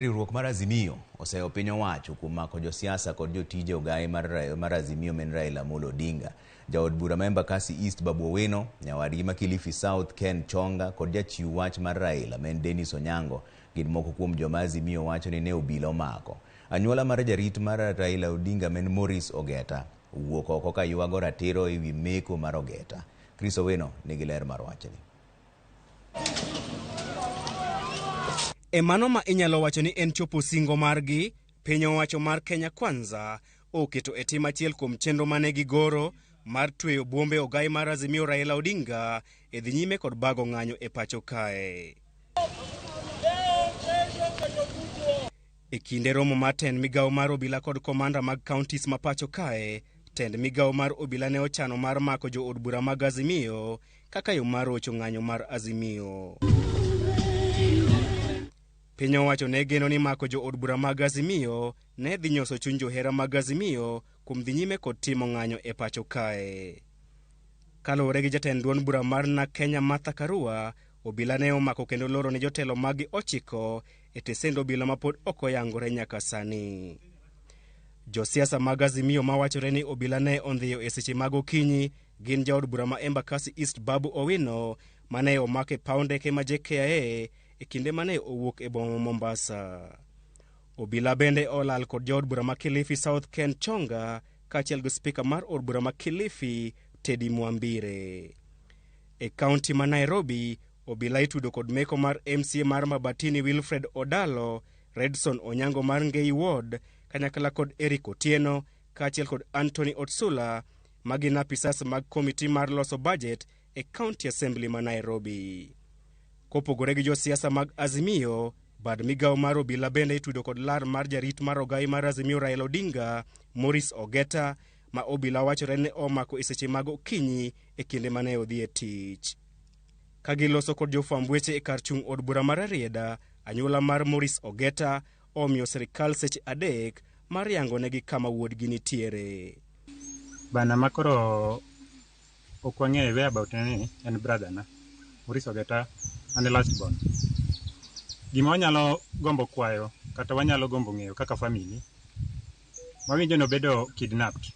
Riwruok mar Azimio oseyo piny owacho kuom mako josiasa kod jotije ogai mar Azimio men Raila Odinga. Jaod bura ma Embakasi East Babu Owino, nyawadgi ma Kilifi South Ken Chonga kod jachiw wach mar Raila men Dennis Onyango gin moko kuom joma Azimio wacho ni ne obila omako. Anyuola mar Jarit mar Raila Odinga men Maurice Ogeta wuok oko ka yuago ratiro ewi Meko mar Ogeta. Chris Owino nigi ler mar wachni. E mano ma inyalo wacho ni en chopo singo margi, piny owacho mar Kenya Kwanza oketo e tim achiel kuom chenro mane gigoro mar tweyo bombe ogai mar Azimio Raila Odinga e dhi nyime kod bago ng'anyo e pacho kae. E kinde romo mar tend migawo mar obila kod komanda mag counties ma pacho kae, tend migawo mar obila ne ochano mar mako jo od bura mag Azimio kaka yo mar rocho ng'anyo mar Azimio. Piny owacho ne geno ni mako jo od bura mag Azimio ne dhi nyoso chuny johera mag Azimio kuom dhi nyime kod timo ng'anyo e pacho kae. Kaluwore gi jatend duond bura mar Kenya Martha Karua, obila ne omako kendo loro ne jotelo magi 9 e tesend obila ma pod ok oyangore nyaka sani. Josiasa mag Azimio mawachore ni obila ne ondhiyo e seche mag okinyi gin jaod bura ma Embakasi East Babu Owino mane omake paw ndeke ma JKIA e kinde mane owuok e boma Mombasa. Obila bende olal kod jaod bura ma Kilifi South Ken Chonga kaachiel gi spika mar od bura ma Kilifi Teddy Mwambire. E kaunti ma Nairobi, obila itudo kod Meko mar MCA mar Mabatini Wilfred Odalo, Redson Onyango mar Ngei Ward, kanyakla kod Eric Otieno, kaachiel kod Anthony Otsula, magin apisas mag komiti mar loso budget e County Assembly ma Nairobi. Kopogore gi josiasa mag Azimio, bad migawo mar obila bende itudo kod lar mar jarit mar ogai mar Azimio Raila Odinga, Maurice Ogeta, ma obila wachore ne omako e seche mag okinyi e kinde mane odhi e tich. Kagiloso kod jofwamb weche e kar chung' od bura mar Arieda, anyuola mar Maurice Ogeta omiyo sirikal seche 3 mar yango negi kama wuodgi nitiere. Bana makoro okwang'e whereabout ni en brother na Maurice Ogeta and the last born. Gima wanyalo gombo kwayo kata wanyalo gombo ng'eyo kaka family wawinjo no bedo kidnapped.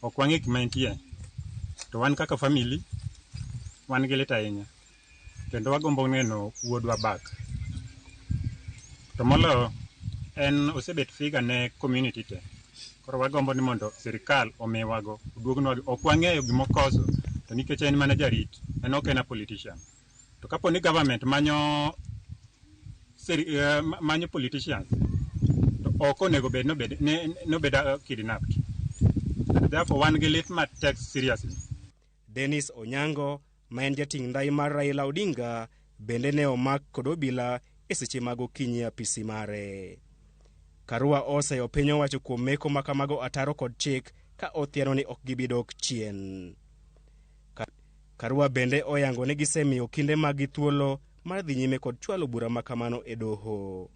Ok wang'e gima nitie, to wan kaka family wan gi lit ahinya kendo wagombo neno wuodwa back. To molo en osebet figa ne community te, koro wagombo ni mondo sirikal omiwago duognwa. Ok wang'eyo gima okoso, to nikech en mana jarit, en ok en a politician. To kapo ni government manyo politicians, to ok onego bed nobed kidnapped. Therefore wan gi lit matek seriously. Dennis Onyango, ma en jating' ndai mar Raila Odinga, bende ne omak kod obila e seche mag okinyi apisi mare. Karua oseyo piny owacho kuom meko ma kamago ataro kod chik ka othiano ni ok gibidok chien. Karua bende oyango ni gisemiyo kinde mag thuolo mar dhi nyime kod chwalo bura makamano e doho.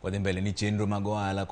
Wadhi mbele ni chenro mag ohala